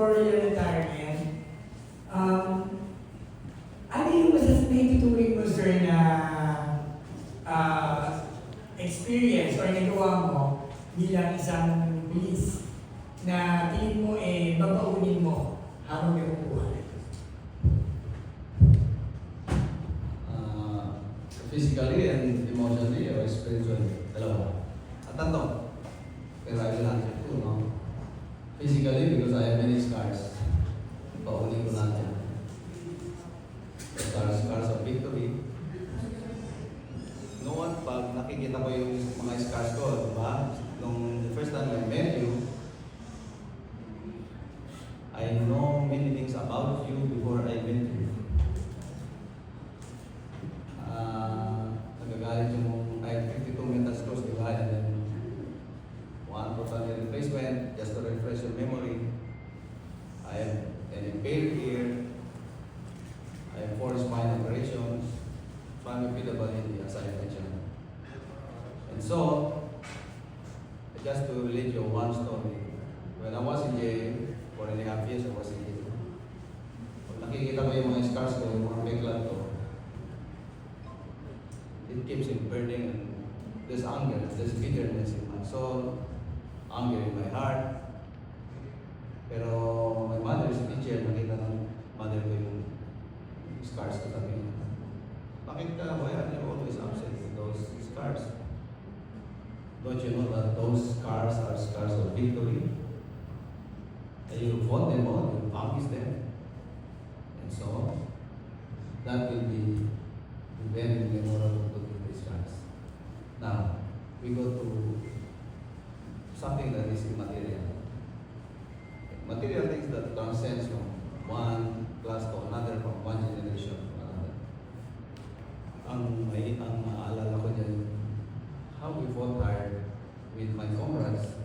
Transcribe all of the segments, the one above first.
before your retirement, ano yung maituturing mo, sir, na experience or nagawa mo bilang isang police na tingin mo babaunin mo habang may buhay? Physically and emotionally or spiritually, dalawa. At tatlo. Pero I will answer two, no? Physically, because I have many scars. Paunin ko natin. Scars of victory. Noon, pag nakikita ko yung mga scars ko, diba? Nung the first time I met you, I know many things about you before I met you. Nagagalit yung I have 52 mental scores, diba? And then one total knee replacement, just to refresh your memory. I have an impaired ear. I have 4 spine operations. Family as I mentioned. And so, just to relate you one story. When I was in jail, 4.5 years I was in jail. Pag nakikita ko yung mga scars ko, yung mga backlog ko, it keeps on burning, and there's anger, there's bitterness in my soul, anger in my heart. Pero my mother is a teacher, nakita ng mother ko yung scars ko sabi niya. Bakit ka, why are you always upset with those scars? Don't you know that those scars are scars of victory? And you fought them all, you promised them. And so, that will be very memorable to these scars. Now, we go to something that is immaterial. Material things that transcends from one class to another, from one generation to another. Ang maalala ko dyan, how we fought hard with my comrades.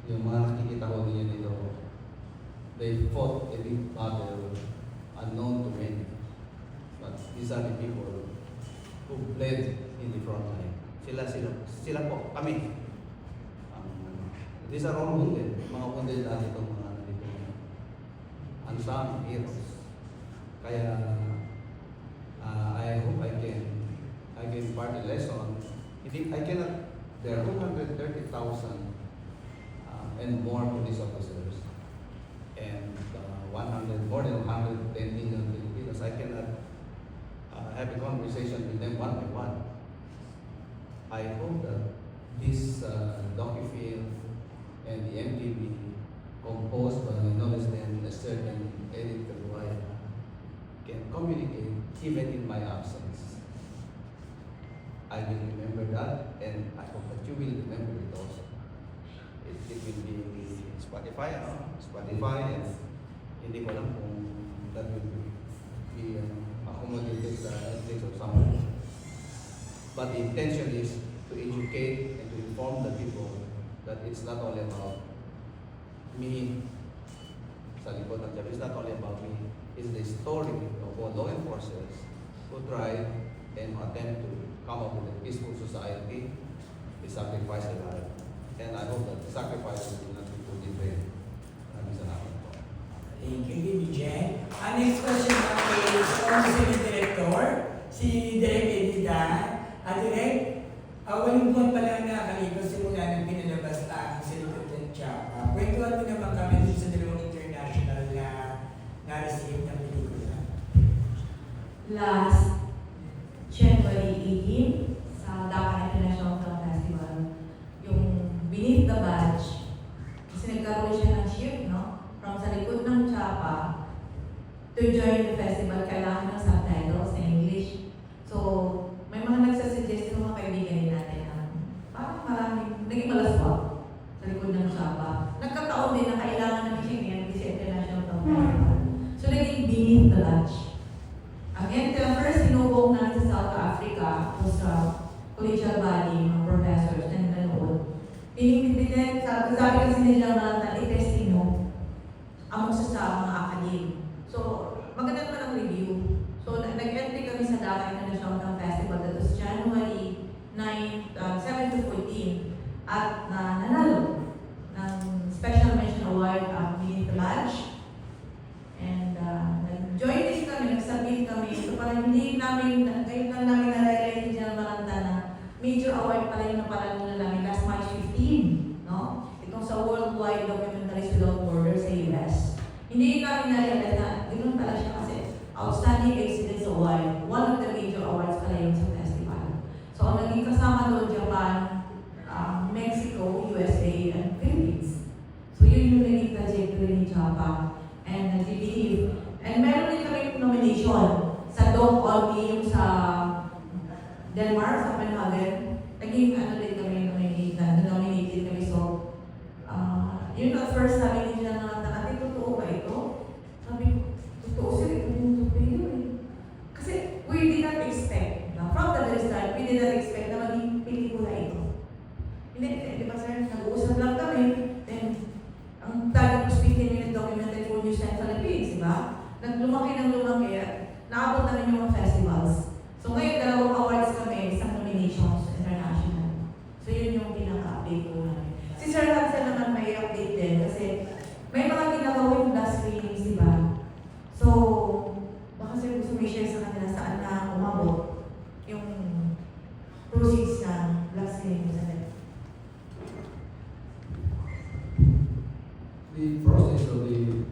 Yung mga nakikita ko niyo dito, they fought a big battle unknown to many. But these are the people who bled in the front line. Sila po, kami. These are all wounded. Mga wounded natin itong mga nandito. Unsung heroes. Kaya, I hope I can impart a lesson. I cannot, there are 230,000 and more police officers and more than 110 million Filipinos. I cannot have a conversation with them one by one. I hope that this docu-film and the MTV composed by knowledge and a certain editor can communicate even in my absence. I will remember that, and I hope that you will remember it also. It will be Spotify, and hindi ko alam kung that will be accommodated sa Netflix or somewhere. But the intention is to educate and to inform the people that it's not only about me sa likod ng job. It's not only about me. It's the story of all law enforcers who tried and attempt to come up with a peaceful society. They sacrifice their life. And I hope that the sacrifices will not be put in vain. Maraming salamat po. Thank you, Bibi Jen. Ang next question natin is from si Director, si Direk Edida. Direk, walang buwan pa lang nakalipas simula ng pinalabas ang Silikot ng Chapa. Kwentuhan mo naman kami dun sa dalawang international na-receive ng pelikula. Last January 18 sa Dhaka International Film Festival, yung Beneath the Badge, kasi nagkaroon siya ng shift, no? From sa likod ng Chapa to join the festival, kailangan ng subtitles na English. So, may mga nagsasuggest ng mga kaibigan natin na parang maraming, naging malaswag sa likod ng Chapa. Nagkataon din na kailangan ng Michigan kasi International Film Festival. So, naging Beneath the Badge. Again, the first sinubong na sa South Africa was sa collegial body ng professors na nanood. Sabi kasi nila na i-testing mo among sa mga academe. So, maganda naman ang review. So, nag-entry kami sa Dhaka International Film Festival. That was January 7 to 14. At nanalo ng Special Mention Award Beneath the Badge. lang namin na-realize ni General Maranta na major award pala yung napalanunan namin last March 15, no? Itong sa Worldwide Documentaries Without Borders sa US. Hindi namin na-realize na ganoon pala siya kasi Outstanding Excellence Award, one of the major awards pala yun sa festival. So, ang naging kasama doon, Japan, Mexico, USA, and Philippines. So, yun yung naging trajectory ni Japa and GBE. And meron din kami nomination sa Dong Olmi, yung sa Denmark, sa Copenhagen. Naging din kami nominated kami. So, yun at first sabi nila na ate, totoo ba ito? Sabi ko, totoo sir, ito yung totoo eh. Kasi we did not expect, from the very start, we did not expect na maging pelikula ito. Hindi, di ba sir, nag-uusap lang kami, then, ang target was 15-minute documentary for News Time Philippines, di ba? Naglumaki ng lumaki at naabot namin yung mga festivals. So ngayon, 2 awards kami, isang nominations, international. So yun yung pinaka-update ko namin. Si Sir Hansel naman may update din kasi may mga ginagawa yung last screenings, di ba? So, baka sir gusto may share sa kanila saan na umabot yung proceeds na last screenings natin. The process of the,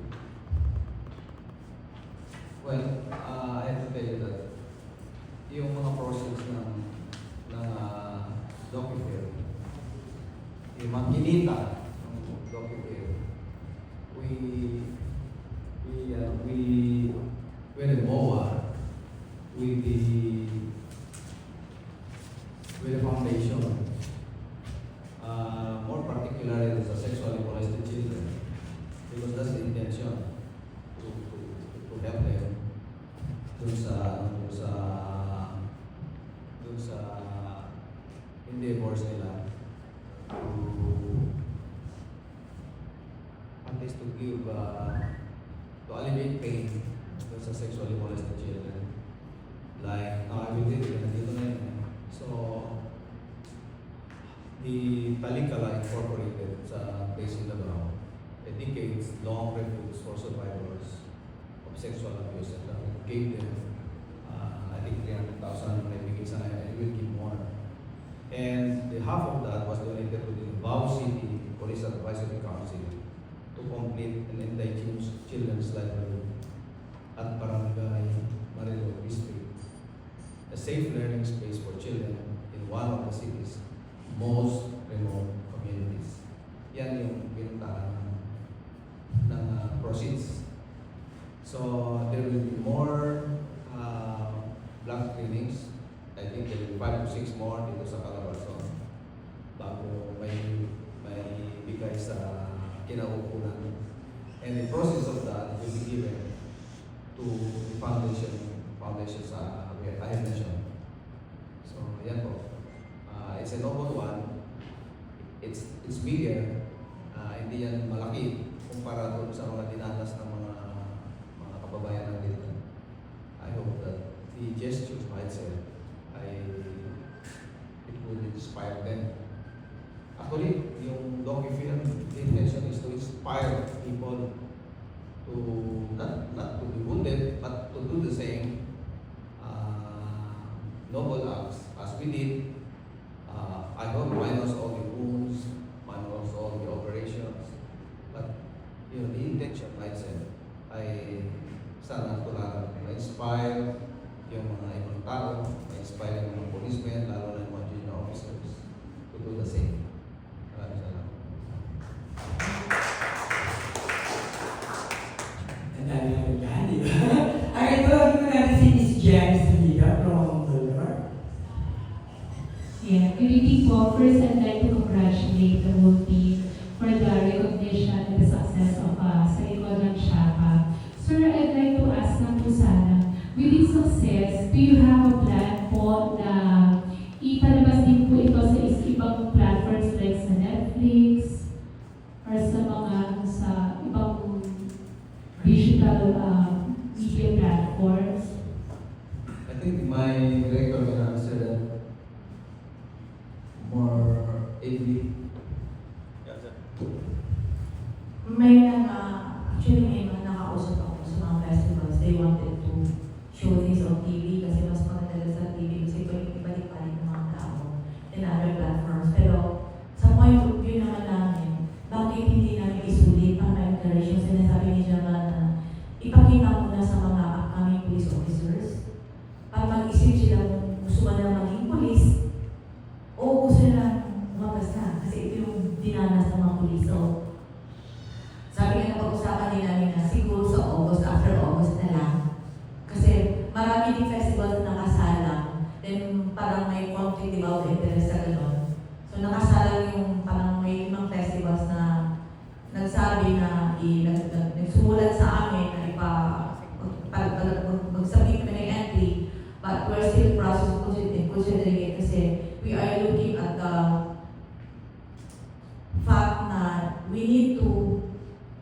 well, I have to tell you that yung mga process ng DocuFair, yung mga kinita ng DocuFair, when the MOA, with the foundation, more particularly the sexually molested children, because that's the intention to help them dun sa endeavors nila to at least to give to alleviate pain dun sa sexually molested children. Like everything nandito na yun. So the Talikala Incorporated sa Base in the Ground, a decades-long refuge for survivors of sexual abuse, and gave them, I think 300,000 naibigay sa ngayon, and it will give more. And the half of that was donated to the Davao City Police Advisory Council to complete an indigenous children's library at Barangay Marillo District, a safe learning space for children in one of the city's most remote communities. Yan yung pinuntahan ng proceeds. So there will be more blank screenings. I think there will be 5 to 6 more dito sa Calabarzon bago may bigay sa kinaukulan. And the process of that will be given to the foundation sa I have mentioned. So yan po. It's a noble one. It's bigger. Hindi yan malaki kumpara doon sa mga dinanas ng mga kababayan natin. I hope that the gestures by itself it will inspire them. Actually, yung DocuFilm, the intention is to inspire people to not to be wounded, but to do the same noble acts as we did. I hope minus all the wounds, minus all the operations, but the intention itself ay sana tularan, ma-inspire yung mga ibang tao, ma-inspire yung mga policemen, lalo na yung mga junior officers to do the same. Maraming salamat. Ang dami naman yan, di ba? Ay, ito, ito natin si Miss Jen Saliga from Dolor. Yeah, good evening po. First, I'd like to congratulate the whole team for the recognition and the success of sa likod ng Shaka. Sir, I'd like to ask na po sana, with this success, do you have a plan po na ipalabas din po ito sa ibang platforms like sa Netflix or sa ibang digital media platforms? I think my director will answer that more ably. Actually may mga nakausap ako sa mga festivals. They wanted to show this on TV kasi mas rumors. Pero sa point of view naman namin, bakit hindi namin isulit ang ma-encourage yung sinasabi ni Jamal na ipakita muna sa mga upcoming police officers para mag-isip sila kung gusto ba nila maging police o gusto nila lumabas na. Kasi ito yung dinanas ng mga police. So, sabi nga na pag-usapan din namin na siguro sa August, after August na lang. Kasi marami din festivals na nakasalang. Then parang may conflict about interest sa gano'n. So nakasalang yung parang may 5 festivals na nagsabi na nagsumulat sa amin na magsabit kami ng entry, but we're still process considering it kasi we are looking at the fact na we need to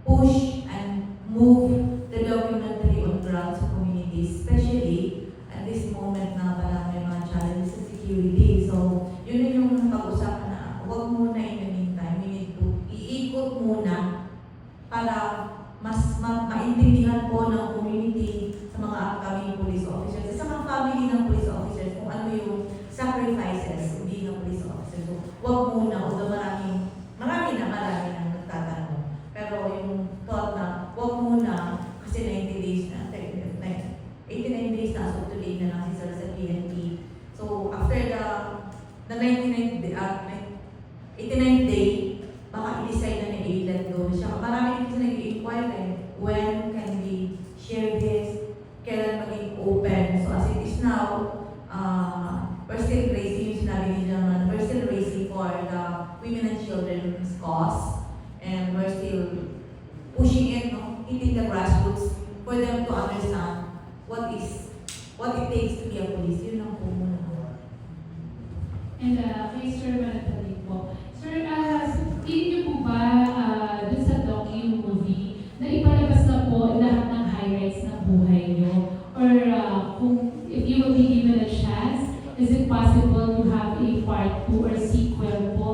push and move the documentary on ground sa community, especially at this moment na parang may mga challenges sa security. So, yun na yung pag-usapan na huwag muna in the meantime, we need to iikot muna para mas maintindihan po ng community sa mga upcoming police officers, sa mga family ng police officers, kung ano yung sacrifices hindi ng police officers. So, huwag muna, although marami na nagtatanong. Pero yung thought na huwag muna kasi 90 days na, 89 days na, so today na lang si Sir sa PNP. So, after the 89th day, baka i-decide na ni let go siya. Marami kasi nag-inquire when can we share this, kailan maging open. So, as it is now, we're still raising, yung sinabi ni Jaman, we're still raising for the women and children's cause. And we're still pushing it, hitting the grassroots for them to understand what it takes to be a police. Yun lang po muna. And kay Sir Manatalik po. Sir, tingin niyo po ba dun sa docu-movie na ipalabas na po lahat ng highlights ng buhay niyo? Or if you will be given a chance, is it possible to have a part 2 or sequel po?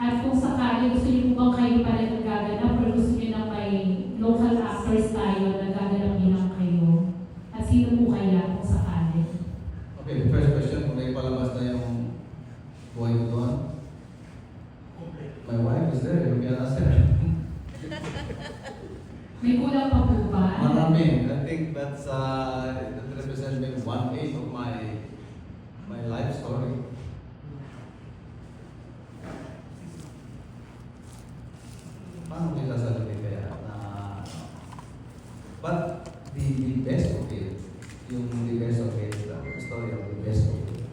At kung sakali, gusto niyo po bang kayo pa rin nagaganap or gusto niyo na may local actors tayo na gaganap bilang kayo? At sino po kaya kung sakali? Okay, the first question, kung may palabas na yung buhay ko doon. My wife is there, yung yan sir. May kulang pa po ba? Marami. I think that represents maybe 1/8 of my life story. Paano kita sasabihin kaya na but the best of it, the best of it, the story of the best of it,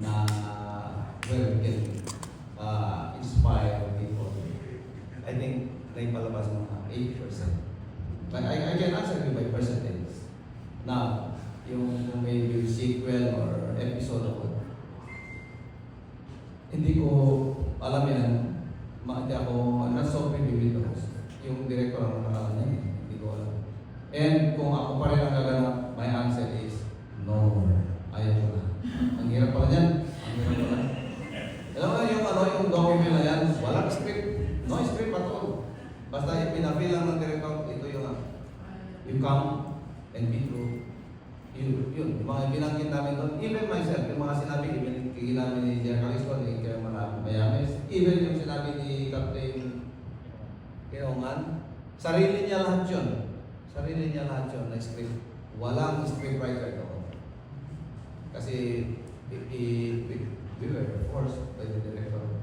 na where we can inspire people. I think naipalabas mga 80%. But I can answer you by percentage. Now, yung maybe sequel or episode ako, hindi ko alam yan. Hindi ako, I'm not so familiar with those. Yung director ang nakalan niya, hindi ko alam. And kung ako pa rin ang gaganap, my answer is, no, ayaw ko na. Ang hirap pala niyan. Ang hirap pala. Alam mo yung document na yan, walang script. No script at all. Basta pinapil lang ng director, ito yung you come and be true. Yun, yung mga binanggit namin doon, even myself, yung mga sinabi, even namin ni Jerry Calisco, ni Kaya Mayames, even yung sinabi ni Captain Kinongan, sarili niya lahat yun. Sarili niya lahat yun na script. Walang script writer doon. Kasi we were forced by the director.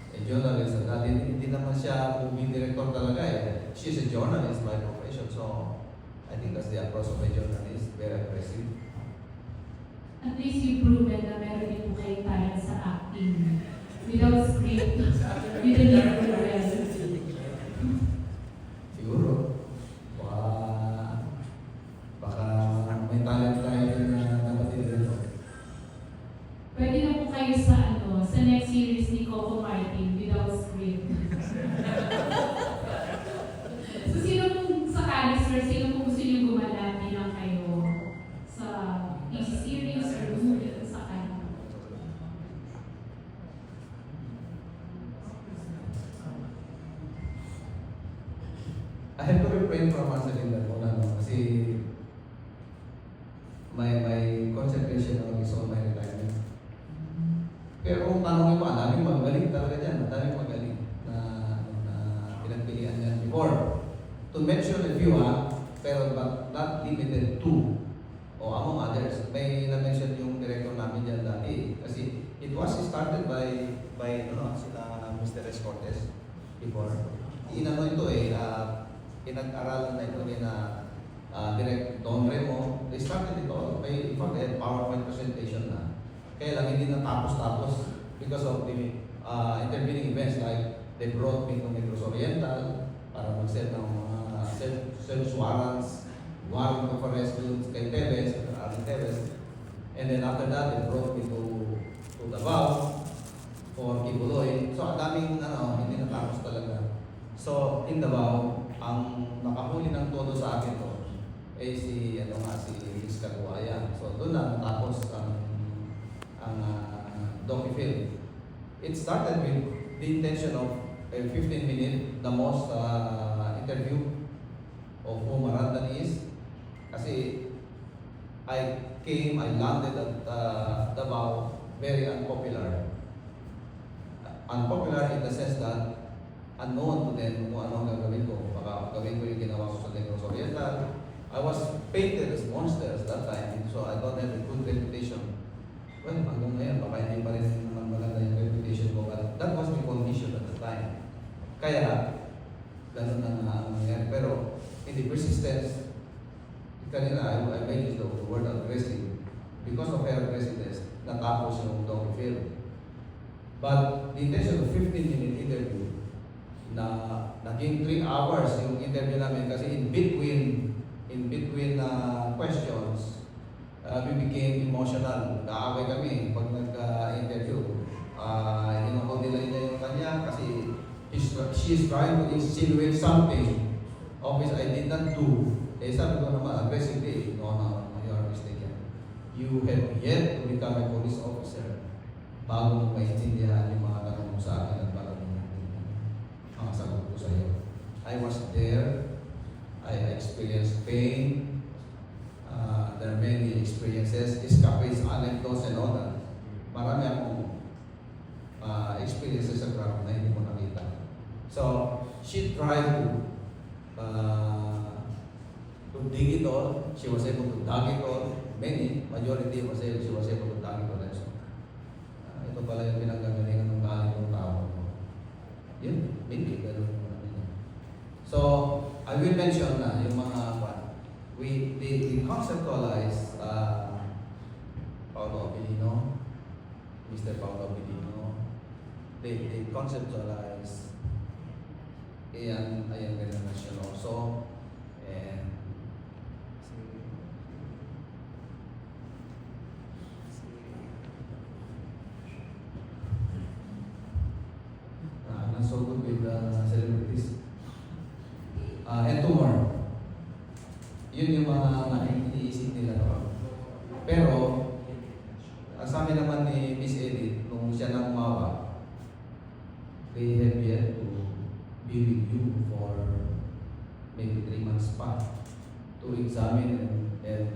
A journalist, dati hindi naman siya movie director talaga eh. She's a journalist by profession, so I think that's the approach of a journalist, very aggressive. At least you've proven na meron din po kayo talent sa acting. Without script, with the need for rest. Siguro, baka may talent tayo na napatid dito. Pwede na po kayo sa sa next series ni Coco Martin without script. So sino pong sakali, sir, sino pong gusto niyo gumanap bilang kayo sa TV series or movie kung sakali? I have to refrain from answering that one, kasi my concentration now is on my retirement. Pero kung tanongin mo, ang daming magaling talaga dyan. Ang daming magaling na pinagpilian yan before. To mention a few pero but not limited to o among others. May na-mention yung director namin dyan dati. Kasi it was started by sila Mr. Escortes before. Inano ito pinag-aralan na ito ni na Direct Don Remo. They started it all. May in fact, PowerPoint presentation na. Kaya lang hindi natapos-tapos because of the intervening events like they brought me to Negros Oriental para mag-set ng mga search warrants, warrant of arrest dun kay Tevez, Arlen Tevez. And then after that, they brought me to Davao for Kibuloy. So ang daming hindi natapos talaga. So in Davao, ang nakahuli ng todo sa akin to ay si Liz Caguaya. So doon na natapos ang docu-film. It started with the intention of a 15-minute, the most interview of who Marandan is. Kasi I landed at Davao, very unpopular. Unpopular in the sense that unknown to them kung ano ang gagawin ko. Baka gawin ko yung ginawa ko sa Negros Oriental. I was painted as monsters that time, so I don't have a good reputation. Well, hanggang ngayon, baka hindi pa rin naman maganda yung reputation ko, but that was the condition at the time. Kaya, ganun ang nangyari. Pero, in the persistence, kanina, I made use of the word aggressive. Because of her aggressiveness, natapos yung docu-film. But, the intention of 15-minute interview, na naging 3 hours yung interview namin kasi in between questions, we became emotional. Naaway kami pag nag-interview. Inuhod nila yung kanya kasi she's trying to insinuate something of which I did not do. Sabi ko naman, aggressively, no, you are mistaken. You have yet to become a police officer bago mo maintindihan yung mga tanong mo sa akin at bago mo mga sagot ko sa iyo. I was there. I experienced pain. There are many experiences, escapades, anecdotes, and all that. Marami akong experiences sa crowd na hindi ko nakita. So, she tried to dig it all. She was able to dug it all. Majority was able, she was able to dug it all. So, ito pala yung pinanggagalingan ng galing ng tao. Yun, maybe, ganun mo namin. So, I will mention na yung mga they conceptualize Paolo Abilino, Mr. Paolo Abilino. They conceptualize Ian Generation also, and not so good with celebrities. And two more. Yun yung mga iniisip nila. Pero, ang sabi naman ni Miss Edith, nung siya nang umawa, they have yet to be with you for maybe 3 months pa to examine and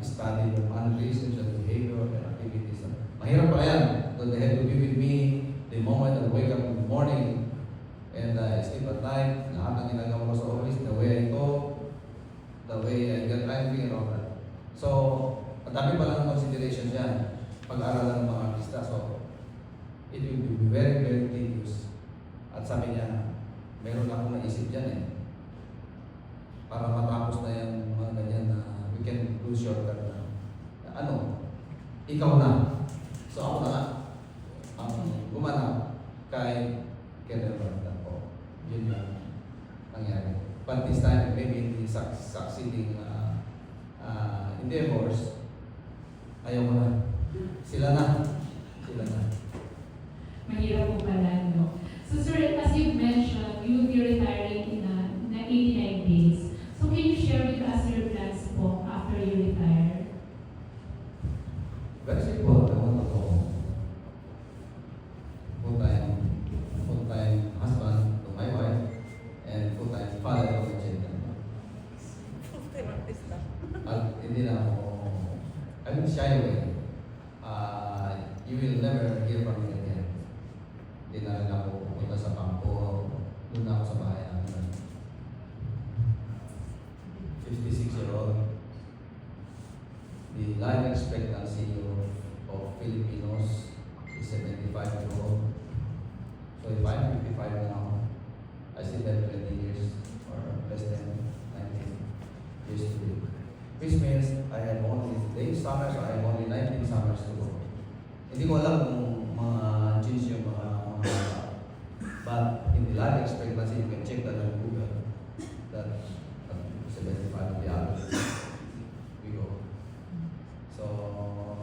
study your mannerisms and behavior and activities. Mahirap pa yan. So they have to be with me the moment I wake up in the morning and sleep at night. Lahat ng ginagawa ko sa office, the way I go, the way I get angry and all that. So, ang dami pa lang considerations yan. Pag-aaralan ng mga artista. So, it will be very, very tedious. At sabi niya, meron lang akong naisip dyan para matapos na yung mga ganyan na we can do shortcut na. Ikaw na. So, ako na ang gumanap kay Colonel Brandon po. Yun yung nangyari. But this time, maybe in the succeeding endeavors, ayaw ko na. Sila na. Mahirap po pala, no? So sir, as you mentioned, you will be retiring in 89 days. So can you share with us your plans po after you retire? Very simple. I want to go full-time husband to my wife and full-time father to my children. Hindi na ako, I will shy away. You will never hear from you again. Hindi na rin ako pupunta sa kampo. Doon na ako sa bahay namin. 56-year-old. The life expectancy of Filipinos is 75-year-old. So if I'm 55 now, I still have 20 years or less than 19 years to live. Which means I have only 8 summers, I have only 19 summers to go. Hindi ko alam kung mga change yung mga but in the life expectancy, you can check that on Google that 75 will be average. We go. So,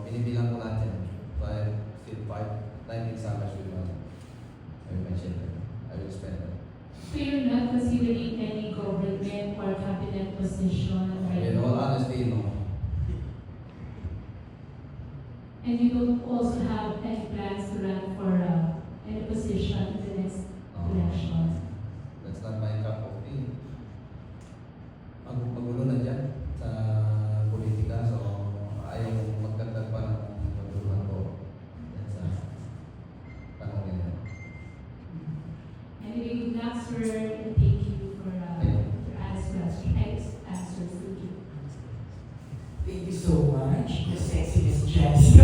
binibilang ko natin. So, I have still 19 summers with one. I will mention that. I will spend that. So you're not considering any government or cabinet position right In all now? honesty, no. And you don't also have any plans to run for any position in the next election? That's not my cup of tea. Magulo na dyan sa politika, so ayaw magdagdag pa ng maguluhan ko. That's tanong nila. Anyway, good luck, sir, and thank you for your answers. Thank you. Thank you so much, the sexy Miss Jessie.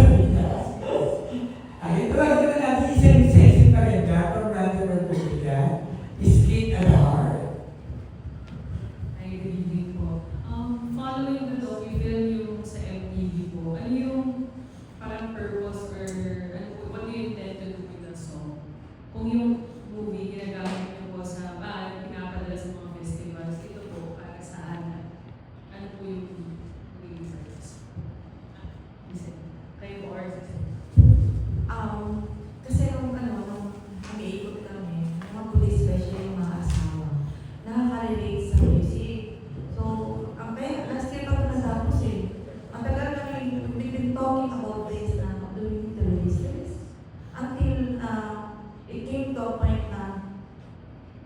Ito ba ito na natin isang sexy parenda from Radyo Republika, Street at the Heart. Ay, good evening po. Following the law, we feel yung sa MTV po, ano yung parang purpose or ano, what do you intend to do with the song? Kung yung movie, ginagamit niyo po sa pinapadala sa mga festivals, ito po, para saan? Ano po yung purpose? Kayo po, or Kasi nung nag-iikot kami, mga police, especially yung mga asawa, nakaka-relate sa music. So, ang kaya, last year pa ito natapos eh. Ang tagal kami, we've been talking about this na doing the releases. Until it came to a point na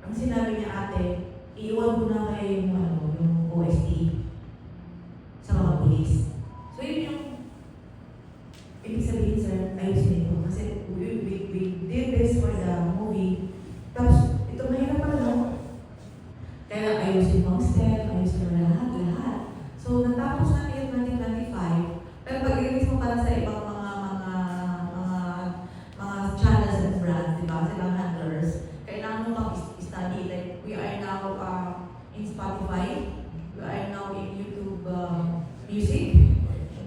ang sinabi niya ate, iiwan mo na kayo yung OST sa mga police. So, yun yung ibig sabihin, sir, ayusin ito. Kasi we did this for the movie. Tapos, ito mahirap pala, no? Kaya ayusin mo ang step, ayusin mo lahat. So, natapos natin yung 2025. Pero pag-release mo pala sa ibang mga channels and brands, di ba? Sa ibang handlers, kailangan mo mag-study. Like, we are now in Spotify. We are now in YouTube Music.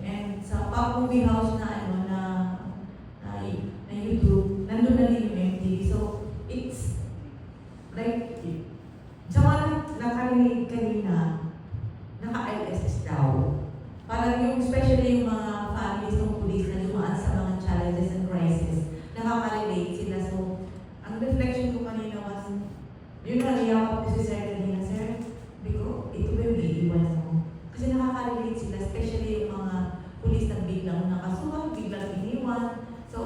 And sa Pop Movie House na YouTube, nandun na rin yung MTV. So, it's like, sa mga nakarinig kanina, naka-ISS daw. Parang yung, especially yung mga families ng police na dumaan sa mga challenges and crisis, nakaka-relate sila. So, ang reflection ko kanina was, yun na, niyakap ko si Sir kanina, Sir, Biko, ito ba yung iiwan mo? Kasi nakaka-relate sila, especially yung mga police na biglang nakasuhan, biglang iniwan. So,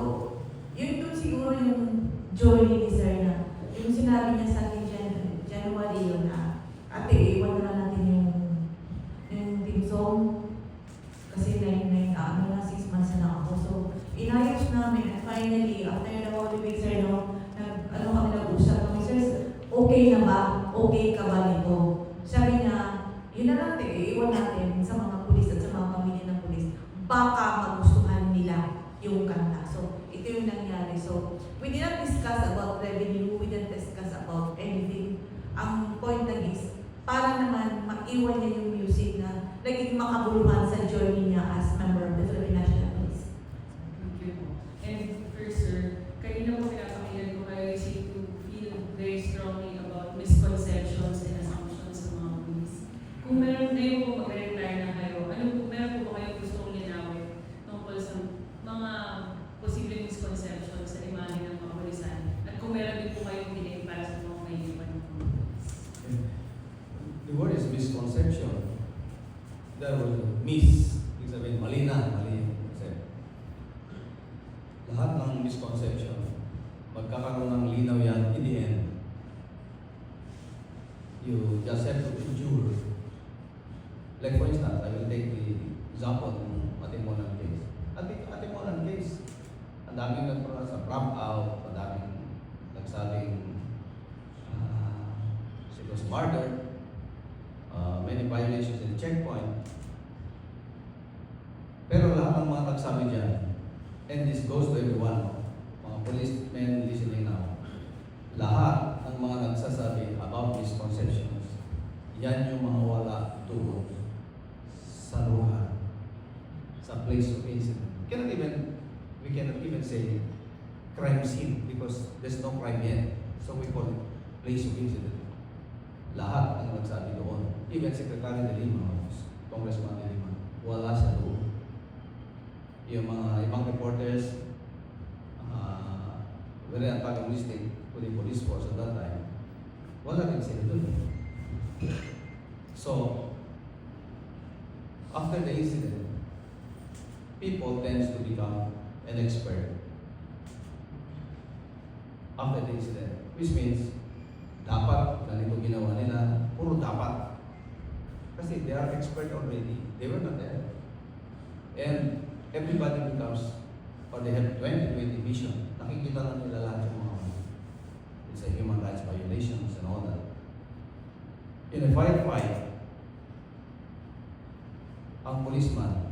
yun doon siguro yung journey ni Sir na yung sinabi niya sa akin January yun na ate, iwan na natin yung team song kasi 6 months na ako. So, inayos namin at finally, after the Holy Week, Sir, kami nag-usap kami, Sir, okay na ba? Okay ka ba nito? Sabi niya, yun na lang, iwan natin sa mga pulis at sa mga pamilya ng pulis. Baka magustuhan nila yung kanta. So, ito yung nangyari. So, we did not discuss about revenue, we didn't discuss about anything. Ang point lang is, para naman maiwan niya yung music na naging makabuluhan sa journey niya as member of the Philippine National Police. thank you po. And first, sir, kanina po pinapakinggan ko kayo seem to feel very strongly about misconceptions and assumptions sa mga police. Kung meron kayo po mag-retire na kayo, meron po ba kayo gustong linawin tungkol sa mga posibleng misconceptions sa imahe ng mga pulisan? At kung meron din po kayong piling para sa mga may iwan po. The word is misconception. There was miss. Ibig sabihin, mali. Kasi lahat ng misconception, magkakaroon ng linaw yan in the end. You just have to endure. Like for instance, I will take the example ng Atimonan case. Atimonan case, ang madaming nagpura sa drop out, madaming nagsabing she was murdered, many violations in the checkpoint. Pero lahat ng mga nagsabi dyan, and this goes to everyone, mga policemen listening now, lahat ng mga nagsasabi about misconceptions, yan yung mga wala doon sa lugar, sa place of incident. We cannot even say crime scene because there's no crime yet. So we call it place of incident. Lahat ang nagsabi doon. Even Secretary de Lima, Congressman de Lima, wala siya doon. Yung mga ibang reporters, very antagonistic to the police force at that time, wala rin sila doon. So, after the incident, people tends to become an expert after the incident, which means dapat ganito ginawa nila, puro dapat. Kasi they are expert already. They were not there. And everybody becomes, or they have 20/20 vision. Nakikita na nila lahat yung mga it's a human rights violations and all that. In a firefight, ang policeman,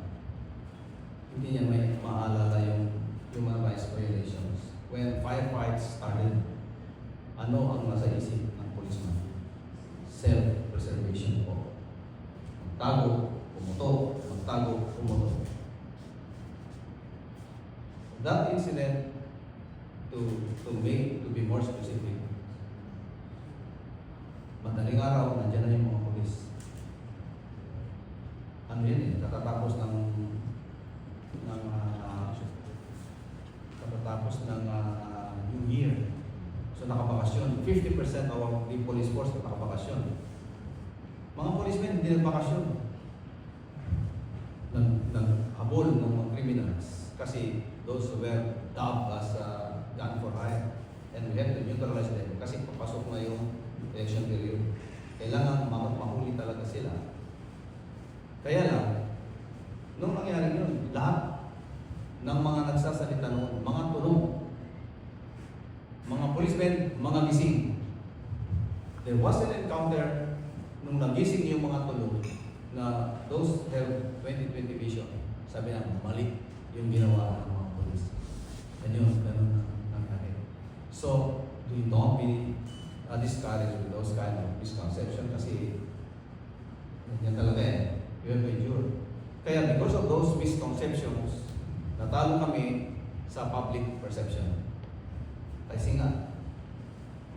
hindi niya may maalala yung human rights violations. When firefights started, ano ang nasa isip ng policeman? Self-preservation po. Magtago, pumuto, magtago, pumuto. That incident, to be more specific, madaling araw, nandiyan na yung mga polis. Ano yan katatapos ng New Year. So nakabakasyon. 50% of the police force nakabakasyon. Mga policemen hindi nagbakasyon. Naghabol ng mga criminals. Kasi those who were dubbed as gun for hire. And we have to neutralize them. Kasi papasok na yung election period. Kailangan mahuli talaga sila. Kaya lang, nung nangyari yun, lahat ng mga nagsasalita noon, mga tulong, mga policemen, mga gising. There was an encounter nung nagising yung mga tulong na those have 20/20 vision. Sabi na, mali yung ginawa ng mga police. And yun, ganun nangyari. So, do not be discouraged with those kind of misconception kasi yan talaga you have to endure. Kaya because of those misconceptions, natalo kami sa public perception. Kasi nga,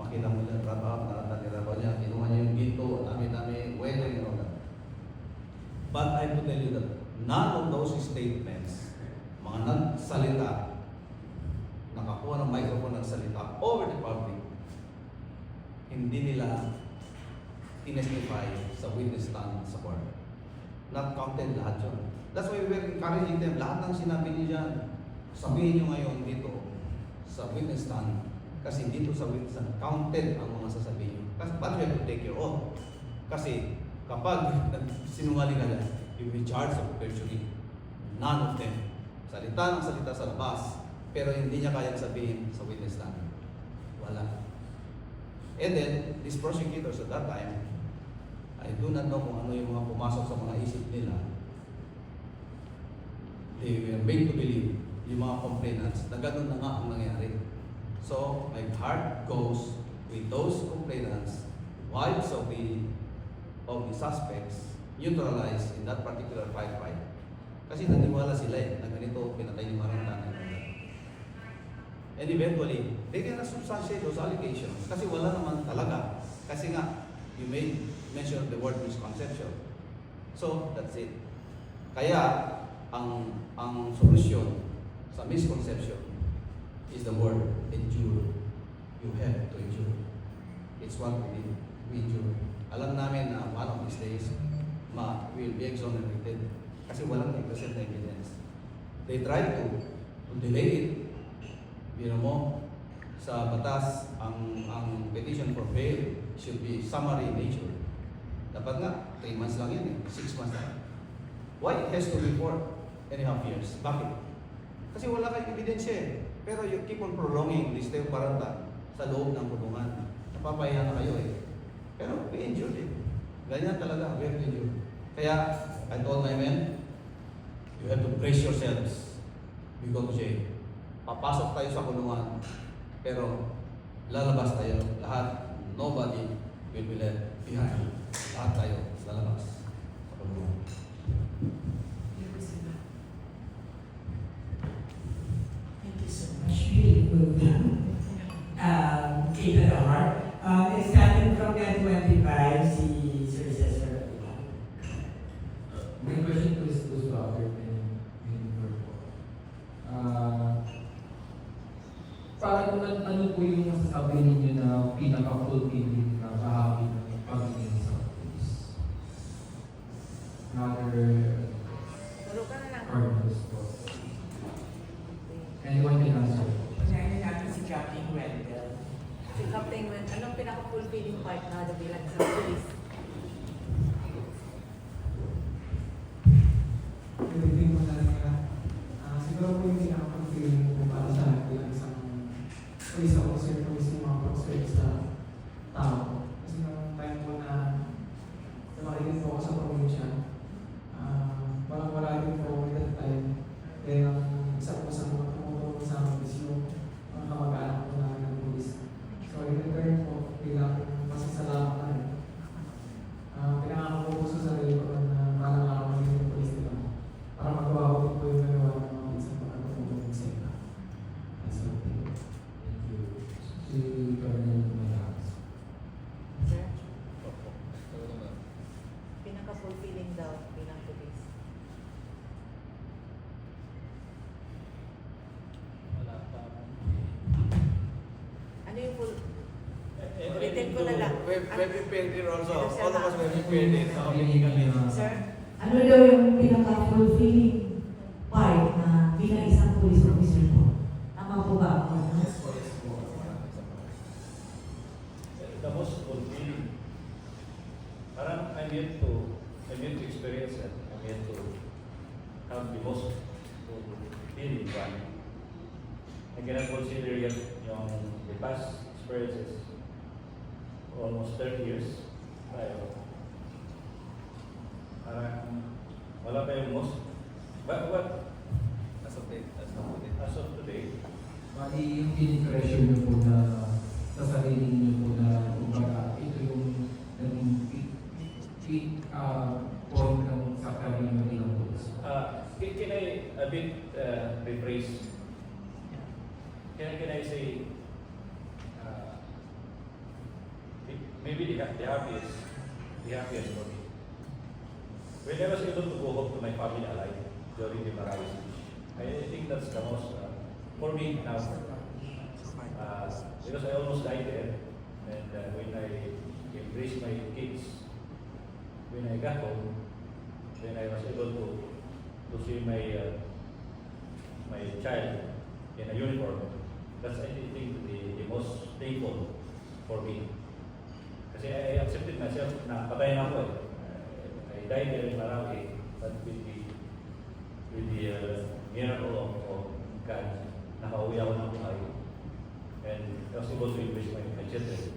makita mo niya, wrap up, nakatirabaw niya, kinuha niya yung ginto, dami-dami, wedding, and all that. But I have to tell you that none of those statements, mga nagsalita, nakakuha ng microphone nagsalita over the public, hindi nila tinestify sa witness stand sa court. Not counted lahat yun. That's why we're encouraging them. Lahat ng sinabi niyo dyan, sabihin niyo ngayon dito sa witness stand. Kasi dito sa witness stand, counted ang mga sasabihin. Kasi but you have to take your own. Kasi kapag sinungaling ka dyan, you'll be charged of perjury. None of them. Salita ng salita sa labas, pero hindi niya kayang sabihin sa witness stand. Wala. And then, these prosecutors at that time, I do not know kung ano yung mga pumasok sa mga isip nila. They were made to believe yung mga complainants na gano'n na nga ang nangyari. So, my heart goes with those complainants, wives of the suspects, neutralized in that particular fight. Kasi naniwala sila na ganito, pinatay ni Marantan. And eventually, they cannot substantiate those allegations kasi wala naman talaga. Kasi nga, you made mention the word misconception. So, that's it. Kaya, ang solusyon sa misconception is the word endure. You have to endure. It's what we did. We endure. Alam namin na one of these days, we will be exonerated kasi walang nag-present na evidence. They tried to delay it. Biro mo, sa batas, ang petition for bail should be summary in nature. Dapat nga, 3 months lang yan 6 months lang. Why it has to be 4.5 years? Bakit? Kasi wala kayong ebidensya Pero you keep on prolonging this day of quarantine sa loob ng kulungan. Napapahiya na kayo eh. Pero we enjoyed it. Ganyan talaga, we have enjoyed. Kaya, I told my men, you have to brace yourselves. Because papasok tayo sa kulungan, pero lalabas tayo lahat. Nobody will be left behind. Lahat tayo lalabas sa kulungan. Thank you so much. Really good. Keep it heart. It's starting from the 25, si Sir Cesar. My question is to Robert and Virgo. Parang ano po yung masasabi ninyo na pinaka-fulfilling na bahagi ng pagiging sa police? Turo ka na lang. Purpose po. Anyone can answer. Unahin natin si Captain Wendell. Si Captain Wen, anong pinaka-fulfilling part na bilang sa police? Everything mo talaga. Siguro po yung pinaka-feeling ko para sa akin bilang isang police officer, police yung mga officer sa tao. Kasi nung time po na lumaki din po ako sa probinsya, parang wala din po ako that time. Kaya ang isa po sa mga tumutulong sa akin is yung mga kamag-anak ko na ng police. So in return po, bilang masasalamat na rin. Pinangako ko po sa sarili ko na parang ako yung police nila. Para magawa ko din po yung nagawa ng mga minsan pagkakatulong sa iba. That's all. Thank you. Si Colonel Mayas. Sir, pinaka-fulfilling daw bilang police. Wala pa. Ano yung full? Ulitin ko na lang. We've prepared it also. Sir, All of us have prepared it. Sir, Ano daw yung pinaka-fulfilling part na bilang isang police officer po? Tama po ba ako? No? The most fulfilling. Parang I'm yet to experience it. I'm yet to have the most fulfilling one. I cannot consider yet yung the past experiences. Almost 30 years tayo. Parang wala pa yung most. What? As of today. Bali yung pinipressure niyo po na sa sarili niyo po na kumbaga ito yung naging peak point ng sa career niyo bilang police. Can I a bit rephrase? Can I say maybe the happiest for me. When I was able to go home to my family alive during the Marawi speech, I think that's the most for me now. Because I almost died there, and when I embraced my kids, when I got home, then I was able to see my child in a uniform. That's I think the most thankful for me. Kasi I accepted myself na patay na ako eh. I died there in Marawi, but with the miracle of God, nakauwi ako ng buhay. And I was able to embrace my children.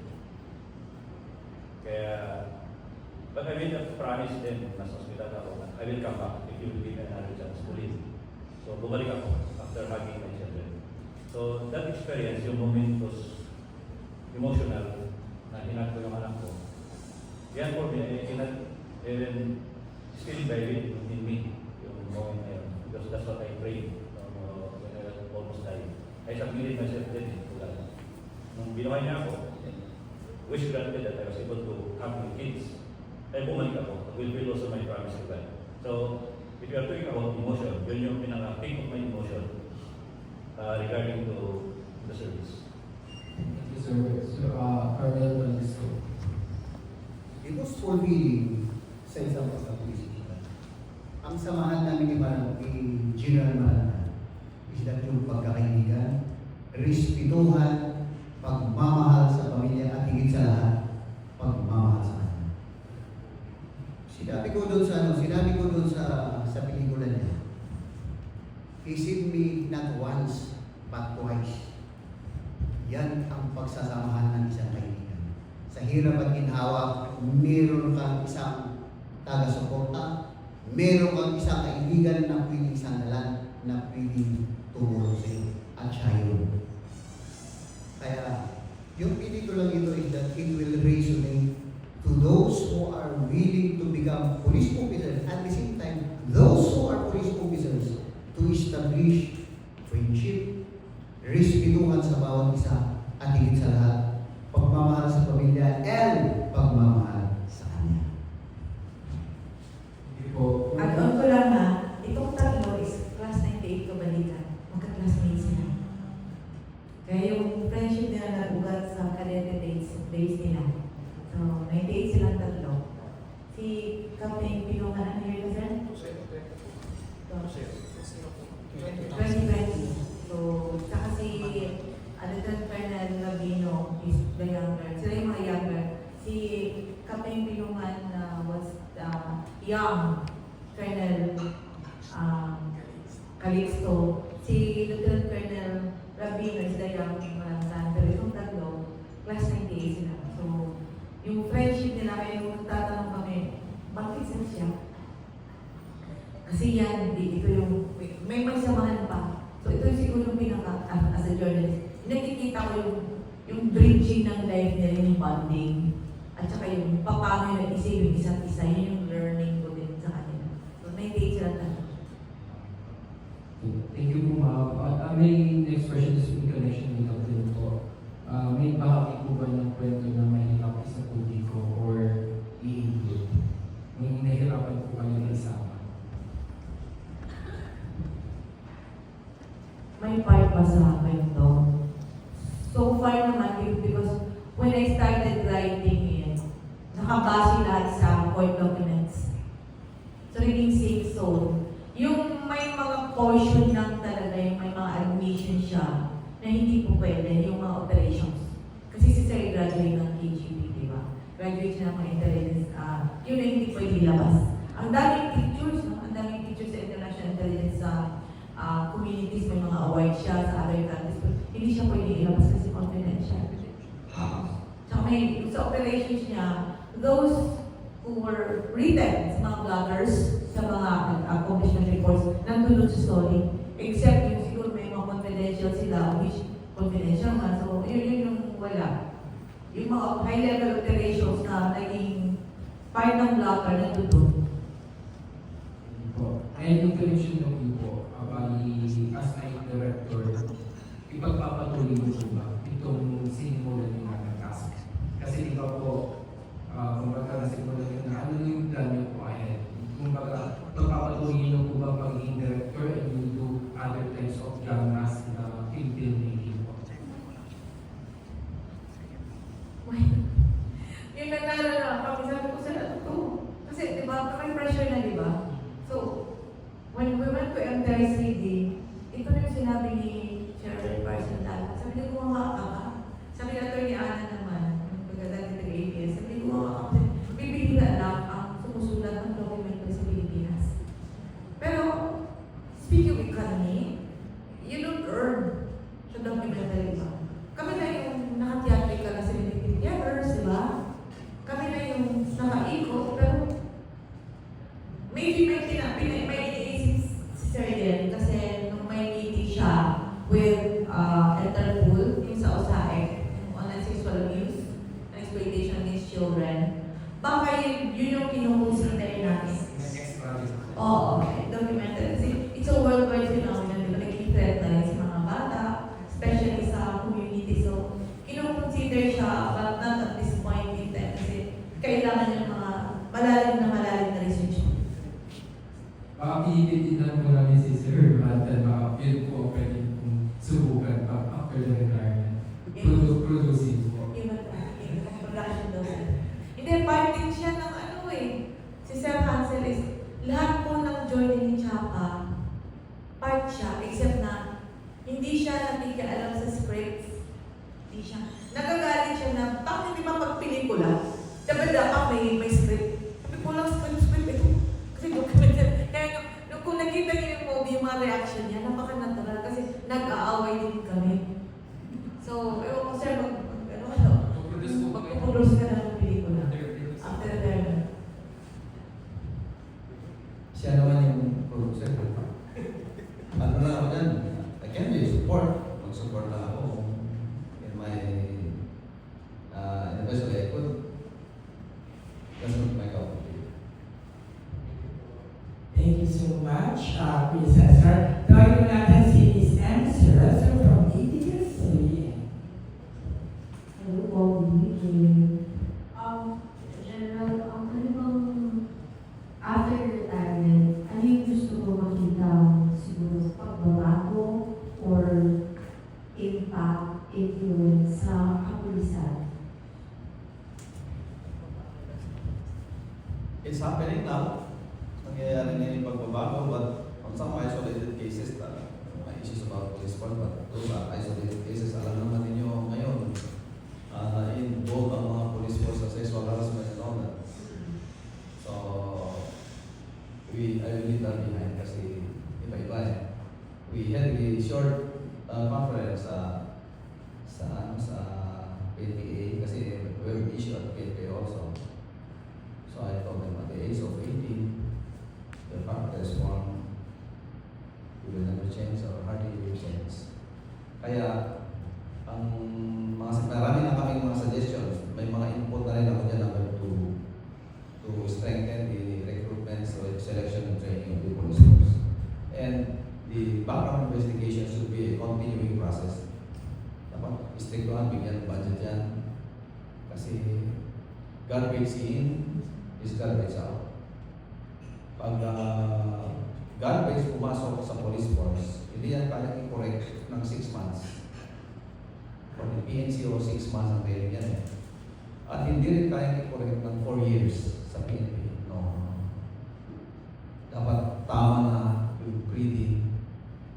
Kaya, but I made a promise then, nasa hospital ako, I will come back if you will give me another chance to live. So, bumalik ako after hugging my children. So, that experience, yung moment was emotional, na hinag ko yung anak ko. Yan for me, I cannot even still vibrate in me yung moment na yun. Because that's what I prayed when I was almost dying. I submitted myself then to God. Nung binuhay niya ako, wish granted that I was able to have my kids. Ay bumalik ako, fulfill also my promise to God. So, if you are talking about emotion, yun yung pinaka-peak of my emotion regarding to the service. Thank you, sir. So, Colonel Francisco. It was fulfilling sa isang pagkapulisita. Ang samahan namin ni General Malana is that yung pagkakaibigan, respetuhan, pagmamahal sa pamilya at higit sa lahat, pagmamahal sa kanya. Sinabi ko doon sa pelikula niya, he saved me not once, but twice. Yan ang pagsasamahan ng isang kaibigan. Sa hirap at ginhawa, meron kang isang taga-suporta, meron kang isang kaibigan na pwedeng sandalan, na pwedeng tumulong sa iyo. At siya yun. Kaya, yung pelikula ito is that it will resonate to those who are willing to become police officers, at the same time, those who are police officers to establish friendship, respetuhan sa bawat isa, at higit sa lahat, pagmamahal sa pamilya, and pagmamahal sa kanya. Hindi po. Add-on ko lang ha, itong tatlo is class 98 kabalikan. Magka-classmates sila. Kaya yung friendship nila nag-ugat sa cadete days nila. So, 98 silang tatlo. Si Captain Pilungan, ano yun na sir? 2020. So, saka si Lieutenant Colonel Labino is the younger. Sila yung mga younger. Si Captain Pilungan was young. Colonel Calixto. Si Lieutenant Colonel Rabino is the young son. Pero itong tatlo, class 98 sila. So, yung friendship nila, may nagtatanong kami, bakit siya? Kasi yan, ito yung, may samahan pa. So, ito yung siguro yung pinaka, as a journalist, nakikita ko yung bridging ng life nila, yung bonding, at saka yung paano yung nag-isip yung isa't isa, yun yung learning ko din sa kanila. So, 98 sila tayo. Thank you po, ma'am. May next question is in connection with the po. May bahagi po ba ng kwento na mahirap sa publiko or i-include? May nahirapan po kayo na isama? May part pa sa kwento. So far naman, because when I started writing it, nakabase lahat sa court documents. So, naging safe zone. Yung may mga portion lang talaga, yung may mga admission siya, na hindi po pwede, yung mga operations. Kasi si Sir graduate ng KGP, di ba? Graduate siya ng mga intelligence, yun na hindi pwede ilabas. Ang daming pictures, no? Ang daming pictures sa international intelligence communities, may mga awards siya sa other countries, but hindi siya pwede ilabas kasi confidential. Tsaka may, sa operations niya, those who were written sa mga bloggers, sa mga accomplishment reports, nandun sa story. Except yung siguro may mga confidential sila, which confidential nga, so yun yung wala. Yung mga high-level operations na naging part ng blogger nandun. And yung connection ng po, as night director, ipagpapatuloy mo po ba itong sinimulan nyo ng task? Kasi di ba po, kumbaga nasimulan nyo na ano yung plan nyo po ahead? Kumbaga, pagpapatuloy nyo po ba pagiging director and you do other types of dramas na film-making po? Yung naglalala kami, sabi ko sa lahat ko. Kasi, di ba, may pressure na, di ba? So, when we went to MTICD, ito na yung sinabi ni Chairman Parson Dala. Sabi niya, gumawa ka ba? Sabi ni Atty. Ana naman, pagkadating ng ABS, sabi niya, gumawa ka ba? Bibigla lang ang sumusulat ng document sa Pilipinas. Pero, speaking of economy, you don't earn sa documentary ba? Kami na yung naka-theatrical na celebrity theaters, di ba? Kami na yung naka-ikot, pero maybe may iniisip si Sir Yen kasi nung may meeting siya with Interpol, yung sa OSAEC, yung online sexual abuse, exploitation against children, baka yun yung kinukonsider natin. Oo, documented. Kasi it's a worldwide phenomenon, di ba? Naging threat na rin sa mga bata, especially sa community. So, kinukonsider siya, but not at this point in time kasi kailangan yung mga malalim na research. Iitindihan ko namin si Sir Rantan, feel ko pwede kong subukan pa after the retirement. Producing po. Production daw siya. Hindi, part din siya ng ano eh. Si Sir Hansel is, lahat po ng journey ni Chapa, part siya, except na hindi siya nakikialam sa scripts. Hindi siya. Nagagalit siya na, bakit hindi ba pag pelikula? Dapat may script. Sabi ko lang script ito. Kasi documented. Kaya kung nakita niyo yung movie, yung mga reaction niya, napaka-natural. Kasi nag-aaway din kami. So, ewan ko sir, magpuproduce ka na ng pelikula after that. Siya naman yung producer. Ano na ako dyan? I can be support. Mag-support lang ako in my in the best way I could. That's not my cup of tea. Thank you so much, Kuya Cesar. Tawagin mo natin si Miss M. Serazo from ABS. Hello po, good General, ano bang after retirement, ano yung gusto mo makita siguro pagbabago or impact, influence sa kapulisan? It's happening now. Nangyayari na yung pagbabago, but on some isolated cases, may issues about police force, but those are isolated cases. Alam naman ninyo ngayon, involved ang mga police force sa sexual harassment and all that. So, I will leave that behind kasi iba-iba eh. We had a short conference sa PNPA kasi we have issue at PNPA also. So I told them at the age of 18, the fact is one, we will never change or hardly will change. Kaya, marami na kaming mga suggestions. May mga input na rin ako dyan to strengthen the recruitment, selection and training of the police force. And the background investigation should be a continuing process. Dapat istriktuhan, bigyan ng budget yan. Kasi garbage in is garbage out. Pag garbage pumasok sa police force, hindi yan kaya i-correct ng 6 months. For the PNC o 6 months ang pwede yan eh. At hindi rin kaya i-correct ng 4 years sa PNP. No. Dapat tama na yung breeding,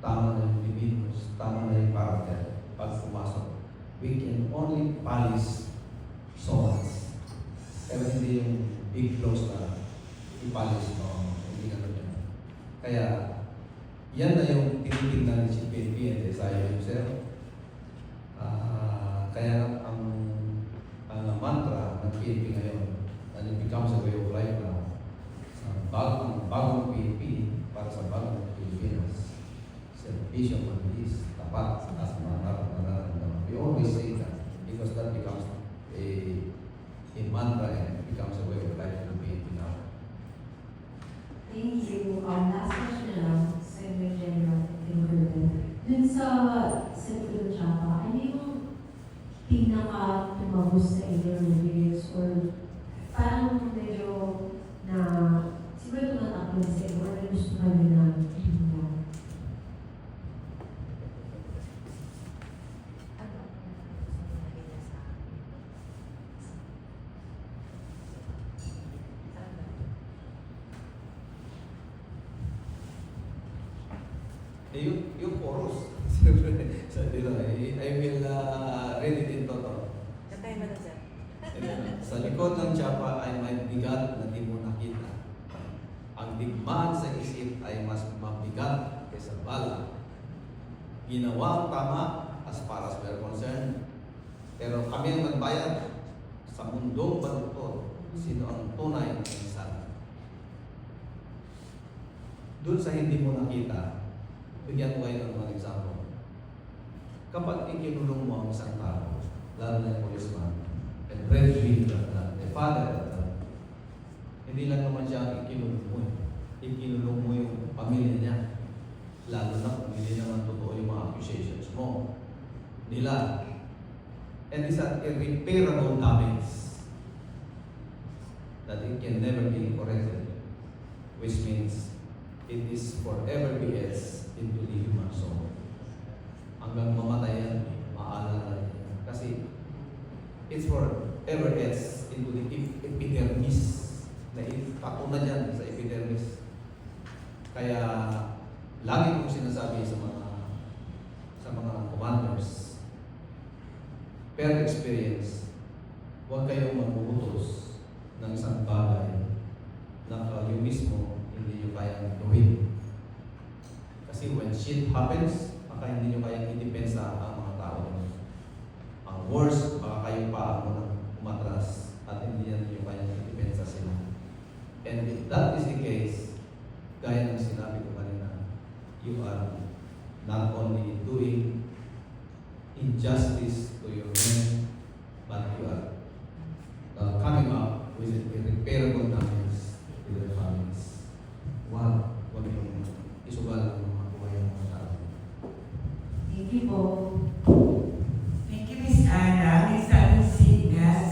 tama na yung individuals, tama na yung character pag pumasok. We can only polish so much. Pero hindi yung big blows na i-polish, no. Hindi ka nun yan. Kaya, yan na yung tinitingnan ni PNP and SIU himself. Kaya ang mantra ng PNP ngayon, and it becomes a way of life now, bagong PNP para sa bagong Pilipinas. Vision of this, tapat as mararamdaman. We always say that because that becomes a mantra and it becomes a way of life in the PNP now. Thank you. Last question lang, Senator General Tingurden. Dun sa Central Chapa, ano yung pinaka-tumabos sa interviews or parang medyo na siguro tumatakbo na sa'yo or gusto ka nyo na tingnan? Yung chorus, sabi lang, I will read it in toto. Katay mo na sir. Sa likod ng tsapa ay may bigat na di mo nakita. Ang digmaan sa isip ay mas mabigat kaysa bala. Ginawa ang tama as far as we're concerned. Pero kami ang nagbayad sa mundong baluktot. Sino ang tunay na minsan? Doon sa hindi mo nakita, bigyan ko kayo ng mga example. Kapag ikinulong mo ang isang tao, lalo na yung policeman, and breadwinner the father of that, hindi lang naman siya ikinulong mo eh. Ikinulong mo yung pamilya niya. Lalo na kung hindi naman totoo yung mga accusations mo. Nila. And it's an irreparable damage that it can never be corrected. Which means, it is forever beheads into the human soul. Hanggang mamatay yan, maalala yan. Kasi it's forever gets into the epidermis. Na itato na dyan sa epidermis. Kaya lagi kong sinasabi sa mga commanders, per experience, huwag kayong magbubutos ng isang bagay na kayo mismo hindi nyo kayang gawin. Kasi when shit happens, baka hindi nyo kayang i-depensa ang mga tao. Ang worst, baka kayo pa ang unang umatras at hindi nyo kayang i-depensa sila. And if that is the case, gaya ng sinabi ko kanina, you are not only doing injustice to your men, but you are coming up with irreparable damage to their families. Wow, huwag yung isugal ang mga buhay ng mga tao. Thank you po. Thank you, Miss Anna. Miss Anna Signas.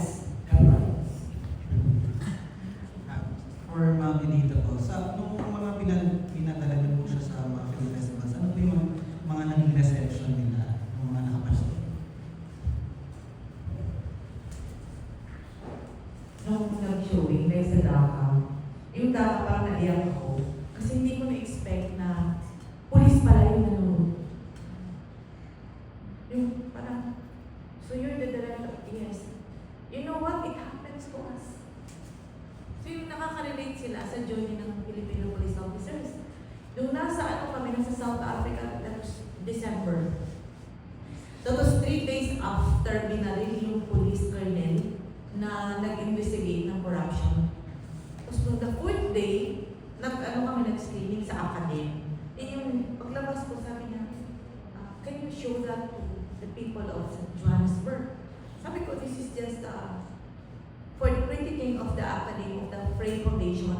For Ma'am Benita po, sa nung mga pinadala niyo po siya sa mga film festivals, ano po yung mga naging reception nila, ng mga nakapasok? Nung nag-showing, dahil sa DACA, yung DACA parang naiyak ako. Kasi hindi ko na-expect na pulis pala yung nanonood. Yung parang, so you're the director, yes. You know what? It happens to us. So yung nakaka-relate sila sa journey ng Filipino police officers. Nung nasa kami, nasa South Africa, that was December. That was 3 days after binaril yung police colonel na nag-investigate ng corruption. Tapos nung the 4th day, nag-screening sa academy. And yung paglabas ko, sabi niya, can you show that to the people of Johannesburg? Sabi ko, this is just for the printing of the Academy of the Frey Foundation,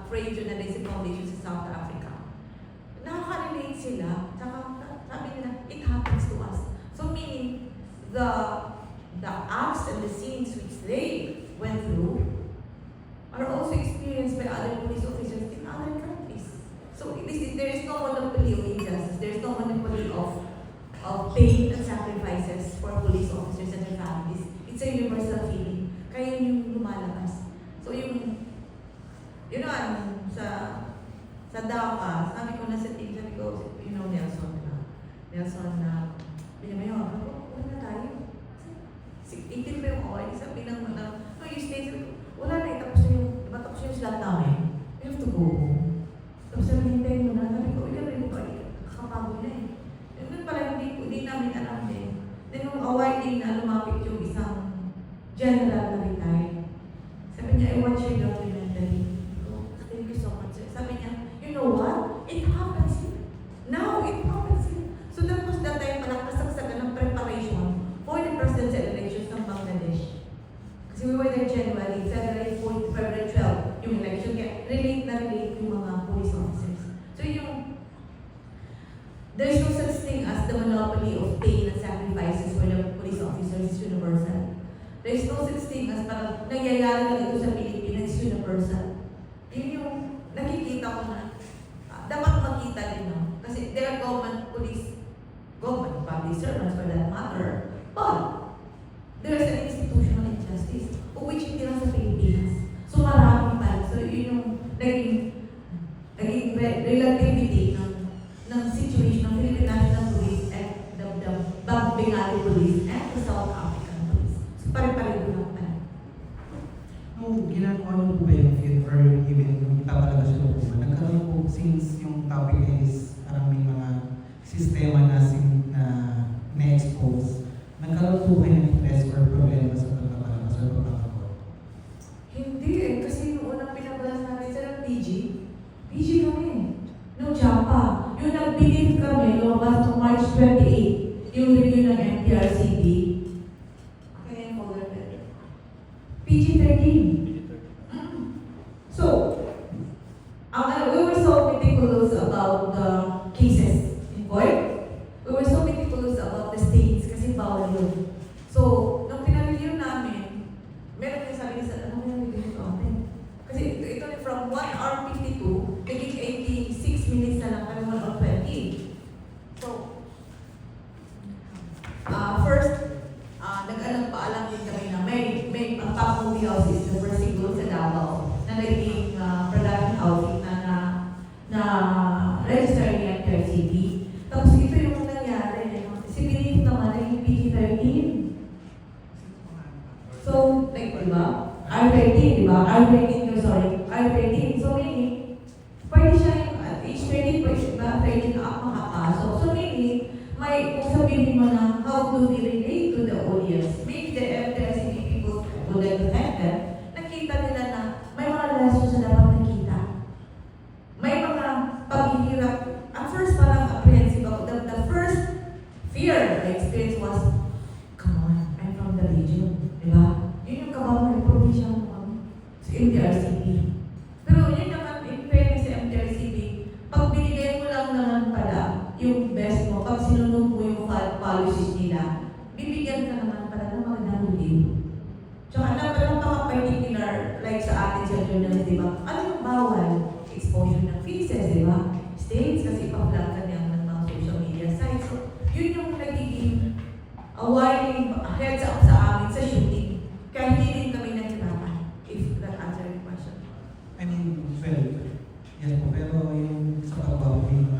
Frey Journalism Foundation sa South Africa. Nakaka-relate sila, saka sabi nila, it happens to us. So meaning, the acts and the scenes which they went through are also experienced by other police officers in other countries. So there is no monopoly of injustice, there is no monopoly of pain and sacrifices for police officers and their families. It's a universal feeling. Kaya yung lumalabas. So yung, sa DACA, sabi ko na sa team, sabi ko, Nelson Binamayo, wala na tayo. 18 pa yung oil, sabi ng no, you stay, wala na, tapos yung slot namin. You have to go home. Tapos sabi, hintayin mo na, sabi ko, rin ko, kakapagod na eh. And doon pala, hindi namin alam din. Then nung awarding na lumapit yung isang general na retired. Sabi niya, I watch your documentary. Oh, thank you so much. Sabi niya, you know what? It happens here. Now, it happens here. So that was the time palang kasagsagan ng preparation for the presidential elections ng Bangladesh. Kasi we were there January, February 4, February 12, yung election. Kaya relate yung mga police officers. So there's no such thing as the monopoly of pain and sacrifices for the police officers. It's universal. There's no such thing as parang nangyayari na ito sa Pilipinas. It's universal. Yun yung nakikita ko na dapat makita din, no? Kasi there are government public servants for that matter, but there's an institutional injustice of which hindi lang sa Pilipinas. So marami pa. So yun yung naging relativity ng situation ng Philippine National Police and the Bengali Police and the South African Police. So pare-pareho lang pala. Nung ginagawa niyo po ba yung film or even yung ipapalabas niyo po ba, nagkaroon po, since yung topic is parang may mga sistema na na-expose, nagkaroon po ba yung interest or problema sa pagpapalabas or pagpapakot? Hindi eh, kasi yung unang pinabalas natin sa PG kami. No Japa. Yung nag-believe kami, lumabas noong March 28, yung review ng MTRCB. Kaya yung folder better. PG-13. So, we were so meticulous about the cases in court. We were so meticulous about the states kasi bawal yun. So, nung pinareview namin, meron yung sabi sa ano yung review natin. Kasi ito from 1 hour 52, naging 86 minutes na lang kami 1 hour 20. So, first, nag-paalam din kami na may Pop Movie House is the first siguro sa Davao na naging production housing na register ni MTRCB. Tapos do we relate to the audience? Maybe the MTRCB people would like to have them. Nakita nila na may mga lessons na dapat nakita. May mga paghihirap. At first, parang apprehensive ako. The first fear I experienced was, come on, I'm from the region. Diba? Yun yung kabaw ng probinsya mo kami. Sa MTRCB. Pero yun naman, in fairness sa MTRCB, pag binigay mo lang naman pala yung best mo, pag sinunod mo yung policies nila, bibigyan ka naman pala ng magandang review. Tsaka napaka-particular, like sa atin sa journalist, di ba? Ano yung bawal? Exposure ng faces, di ba? States, kasi pa-flag ka niya ng mga social media sites. So, yun yung nagiging warning heads up sa amin sa shooting. Kaya hindi rin kami nahirapan, if that answer your question. I mean, well, yan po. Pero yung sa pagbabago yung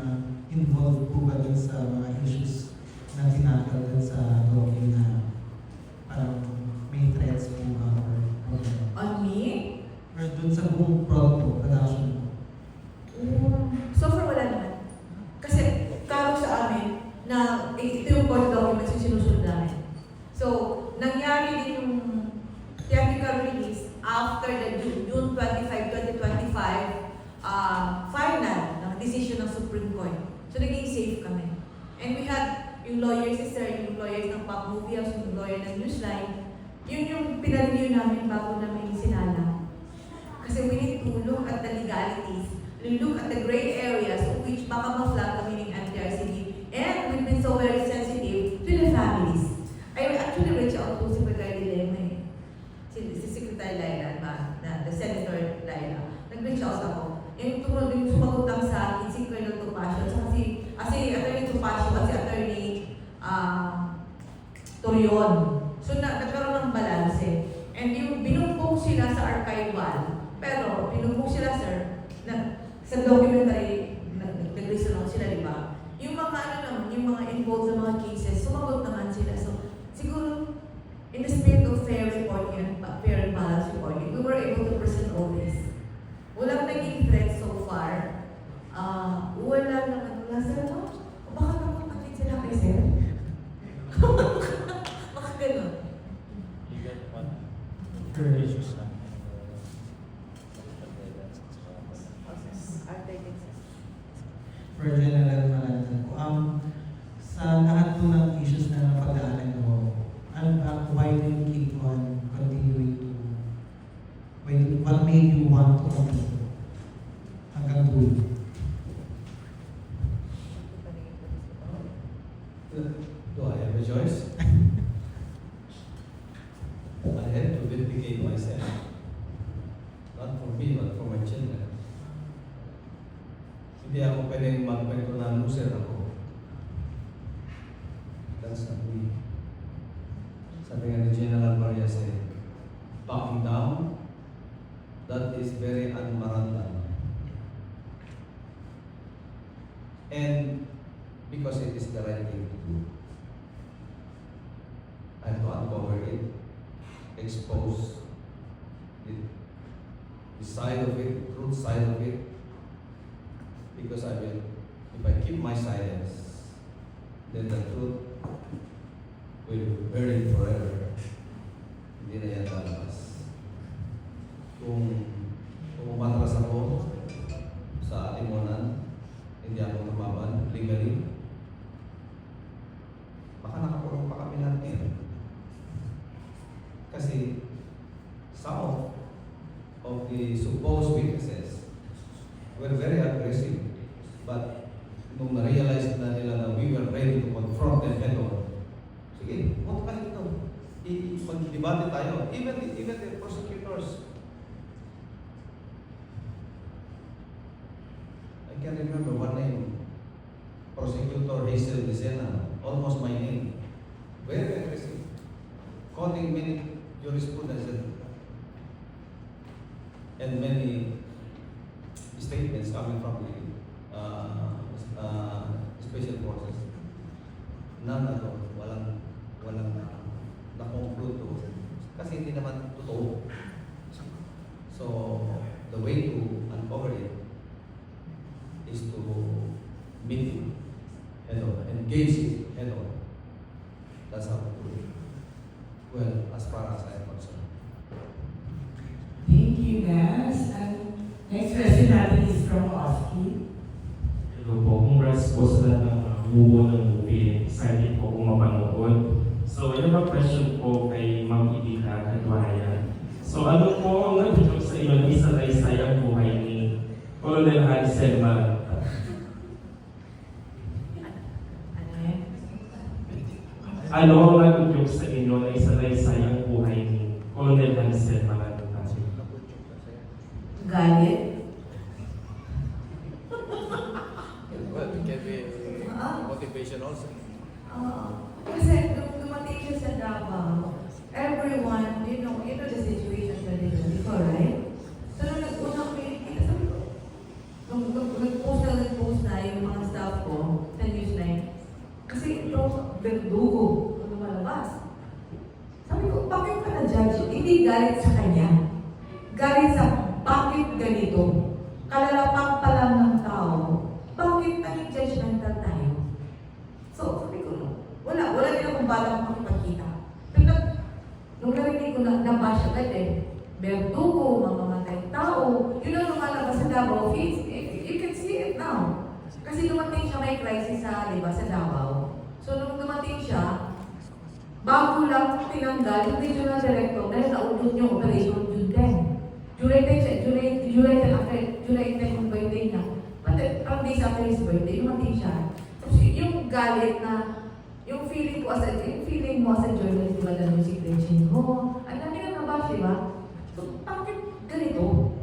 involved po ba dun sa mga issues na tinakal dun sa document na parang may threats po ba or gano'n? On me? Or dun sa buong product production po? So far wala naman. Kasi karong sa amin na ito yung court documents yung sinusunod namin. So, nangyari din yung theatrical release after the June 25, 2025 final ng decision ng Supreme Court. So, naging safe kami. And we had yung lawyers, yung lawyers ng Pop Movie House, yung lawyer ng Newsline, yun yung pinareview namin bago namin sinala. Kasi we need to look at the legalities, we look at the gray areas of which baka ma-flag kami ng MTRCB. And we've been so very sensitive to the families. I actually reached out to Secretary Dilema, si Secretary Laila, the Senator Laila. Nag-reach out ako. Yung sumagot lang sa akin, si Colonel Topacio, kasi Attorney Topacio at si Attorney Torion. So nagkaroon ng balanse. And yung binumbong sila sa archival, pero binumbong sila, sir, sa documentary, nag-reason ako sila, di ba? Yung mga yung mga involved sa mga cases, sumagot naman sila. So, siguro, in the spirit of fair reporting and fair and balanced reporting, we were able to present all this. Walang naging threat so far. Wala sir, no? Baka naman kapit sila kay sir. Baka ganun. You get one issues na. For general malaman po, sa lahat po ng issues na napagdaanan mo, why do you keep on continuing to, what made you want to continue hanggang dulo? Do I have a choice? I had to vindicate myself. Not for me, but for my children. Hindi ako pwedeng magkwento na loser ako. That's not me. Sabi nga ni General Maria said, backing down, that is very unmarandam. And because it is the right thing to do, I have to uncover it, expose the side of it, the truth side of it, because I will, if I keep my silence, then the truth will burn forever. Hindi na yan lalabas. Kung umatras ako sa atimunan, hindi ako lumaban legally, baka nakakulong pa kami natin. Kasi some of the supposed witnesses were very aggressive, but nung na-realize na nila na we were ready to confront them head on, sige, huwag kayo ito. Mag-debate tayo. Even the prosecutors. I can remember one name, Prosecutor Hazel Dicena, almost my name. Very aggressive. Quoting many jurisprudence and many statements coming from the special forces. None at all. Walang na-conclude to. Kasi hindi naman totoo. So, the way to uncover it is to meet it head on, engage it head on. That's how natin is from Oski. Hello po, congrats po sa lahat ng buo ng movie. Excited po kung mapanood. So, I have a question po kay Ma'am Ibika Kadwayan. So, ano po ang nagtutok sa inyo na isalaysay ang buhay ni Colonel Harry Selma? Ano ang nagtutok sa inyo na isalaysay ang buhay ni Colonel Harry Selma? Galit. Well, it can be motivation also. Kasi nung dumating siya sa Davao, everyone, you know the situation that they were before, right? So nung nag-unang pinikita, sabi ko, nag-post na yung mga staff ko sa Newsline. Kasi ito, berdugo, kung lumalabas. Sabi ko, bakit ka na-judge? Hindi galit sa kanya. Galit sa bakit ganito? Kalalapak pa lang ng tao. Bakit naging judgmental tayo? So, sabi ko, wala din akong balang makipagkita. Pero nung narinig ko na nabash agad berdugo, mamamatay tao, yun ang lumalabas sa Davao. You can see it now. Kasi dumating siya, may crisis sa, di ba, sa Davao. So, nung dumating siya, bago lang tinanggal yung regional director dahil naudot yung operation June 10. July 10 yung birthday niya. But ang days after his birthday, dumating siya. So, yung galit na, yung feeling mo as a journalist, diba, na yung secretion mo, ang dami na nabash, diba? So, bakit ganito?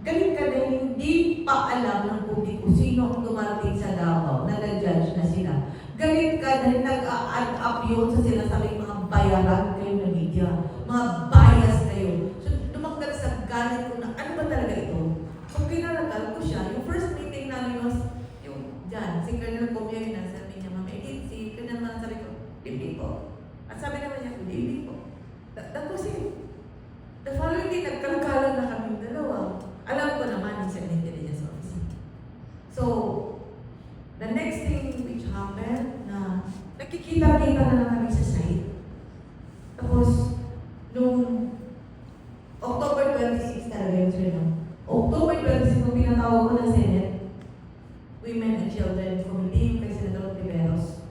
Galit ka na hindi pa alam ng publiko sino ang dumarating sa Davao na na-judge na sila. Galit ka dahil nag-add up yun sa sinasabing mga bayaran kayo ng media, mga bias kayo. So, dumagdag sa galit ko na ano ba talaga ito? So, kinalagal ko siya. Yung first meeting namin was yung dyan, si Colonel Comio na sabi niya, Ma'am Edith, si Colonel man sabi ko, hindi po. At sabi naman niya, hindi po. That was it. The following day, nagkalakalan na kami dalawa. Alam ko naman yung sa intelligence officer. So, the next thing which happened na nakikita-kita na lang kami sa site. Tapos, nung October 26 talaga yun, sir, no? October 26, nung pinatawag ko ng Senate, Women and Children Committee, kay Senator Tiberos.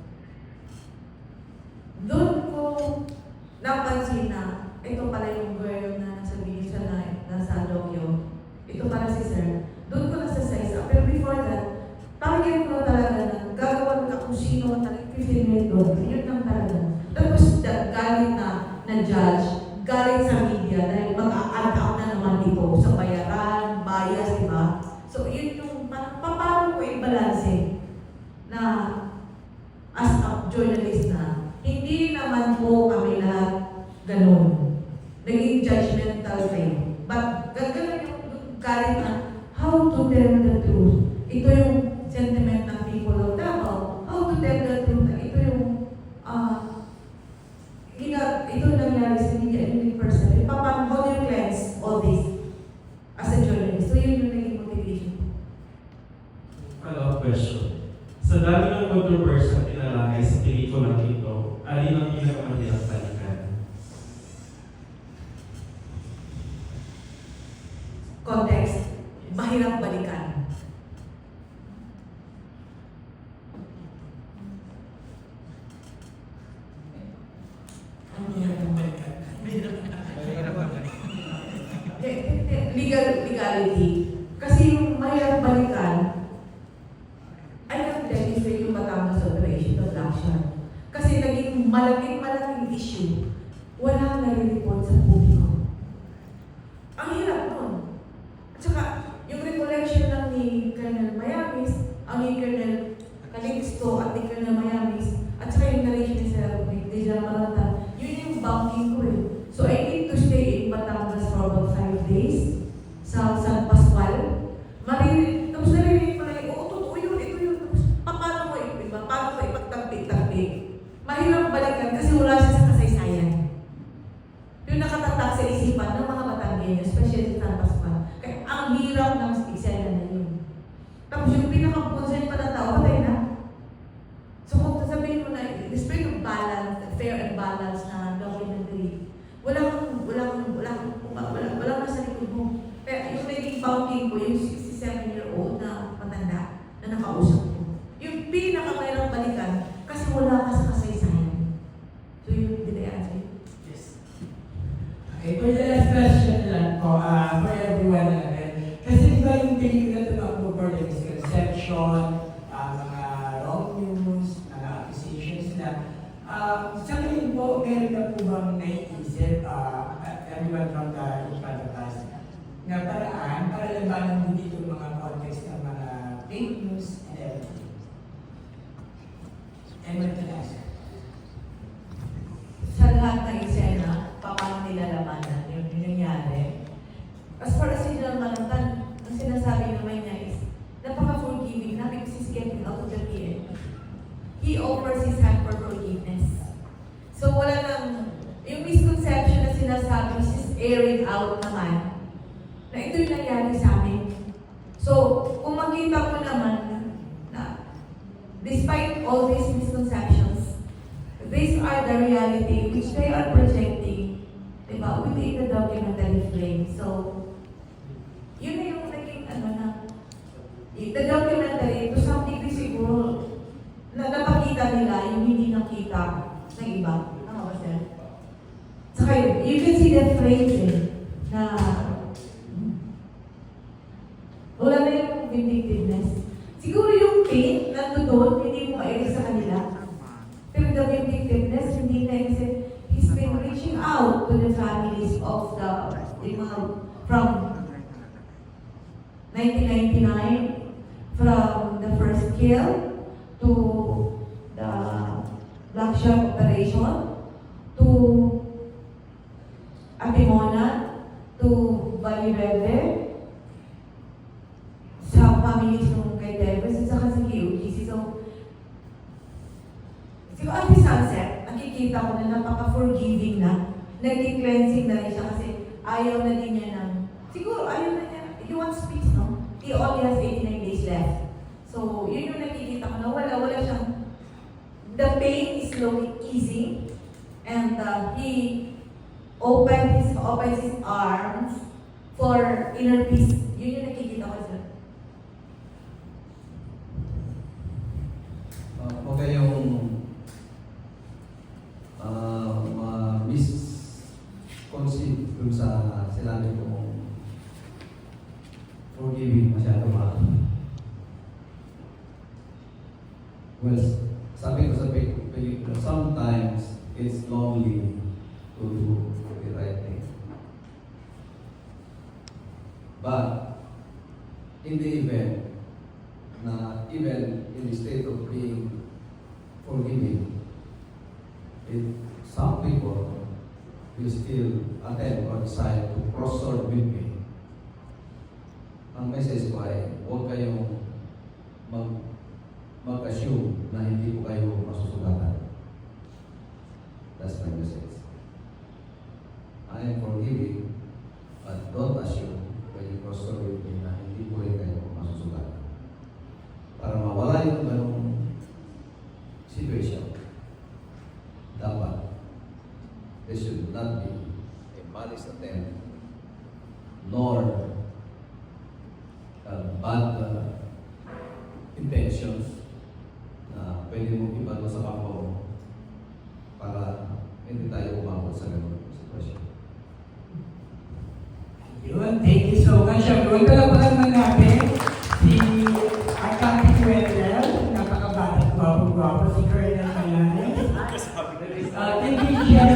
Doon ko napansin na ito pala yung girl na nasa video na nasa Logyo. Ito para si Sir. Doon ko nasa-size up. Pero before that, target ko talaga na gagawa na kung sino ang talagang 15 minute doon. Yun lang talaga. Tapos galing na judge, galing sa media dahil mag-a-add up na naman dito sa bayaran, bias, di ba? So yun yung paano ko i-balance na as a journalist na hindi naman po kami lahat ganun. Naging judgmental kayo. But gagawin yung galing na how to tell the truth. Ito yung sentiment ng people of Davao. How to tell the truth. Ito yung ito nangyari sa media in person. How do you cleanse all this as a journalist? So yun yung naging motivation. Follow-up question. Sa dami ng controversy na tinalakay sa pelikulang ito, alin ang pinakamahirap balikan? Context, mahirap balikan. Legality. Kasi yung mahirap balikan, I can tell you sa yung Batangas operation of action. Kasi naging malaking issue. Walang nare-report sa publiko. Ang hirap nun. At saka, yung recollection lang ni Colonel Mayamis, ang ni Colonel Calixto at ni Colonel Mayamis, at saka yung narration ni Sir Dejan Maranta, yun yung banking ko eh. So I need to stay in Batangas for about 5 days sa San Pascual. Tapos narinig ko na yun, oo, totoo yun, ito yun. Tapos, paano mo ipagtagpi-tagpi? Mahirap balikan kasi wala siya sa kasaysayan. Yung nakatatak sa isipan ng mga Batangueño, especially sa San Pascual. Kaya ang hirap ng eksena na yun. Tapos yung pinaka-concern pa ng tao, patay na. So kung sasabihin mo na, the spirit of balance, fair and balance na documentary, walang nasa likod mo. Kaya yung naging bounding ko, yung bang naiisip, everyone from the Ipatas, na paraan para labanan din dito mga context ng mga fake news and everything? And what can I say? Sa lahat ng eksena, paano nila lamanan yung nangyari. As far as General Manantan, ang sinasabi naman niya is, napaka-forgiving na because he's getting out of the pit. He offers his hand for forgiveness. So wala nang, yung misconception na sinasabi, is airing out naman, na ito yung nangyari sa amin. So, kung makita mo naman na despite all these misconceptions, these are the reality which they are projecting, diba, within the documentary frame. So, yun na yung naging the documentary, to some degree siguro, na napakita nila yung hindi nakita ng iba. Tama ba, sir? Saka you can see the phrasing na wala na yung vindictiveness. Siguro yung pain nandoon, hindi mo ma-erase sa kanila. Pero the vindictiveness, hindi na kasi he's been reaching out to the families of from 1999, from the first kill to the Black Shark operation, to Atimona, to Valiverde, sa families ng kay Davis, at saka sa KUGC. So, siguro at the sunset, nakikita ko na napaka-forgiving na, nag-cleansing na rin siya kasi ayaw na din niya ng, siguro ayaw na niya, he wants peace, no? He only has 89 days left. So, yun yung nakikita ko na wala siyang, the pain is slowly easing, and he opens his arms for inner peace. Yun yung nakikita ko sir. Huwag kayong misconceive dun sa sinabi kong forgiving masyado Well, sabi ko sa pelikula, sometimes it's lonely to do the right thing. But in the event na even in the state of being forgiving, some people will still attempt or decide to cross-sword with me. Ang message ko ay, huwag kayong mag-assume na hindi ko kayo masusugatan. That's my message. I am forgiving, but don't assume when you cross-sword with me na hindi ko rin kayo masusugatan. Para mawala yung ganong situation, dapat there should not be a malice attempt nor bad intentions na pwede mong ibalo sa kapwa mo para hindi tayo umabot sa ganong sitwasyon. Yun, thank you so much. Ang palapalan naman natin si Akati Wendell, napakabata, gwapo-gwapo, si Colonel Mayanes. Thank you, Jen.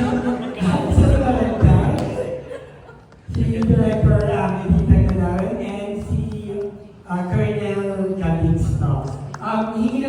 Sa Valentine, si Director Edita Ganawan, and si Colonel Gabins. Hihingi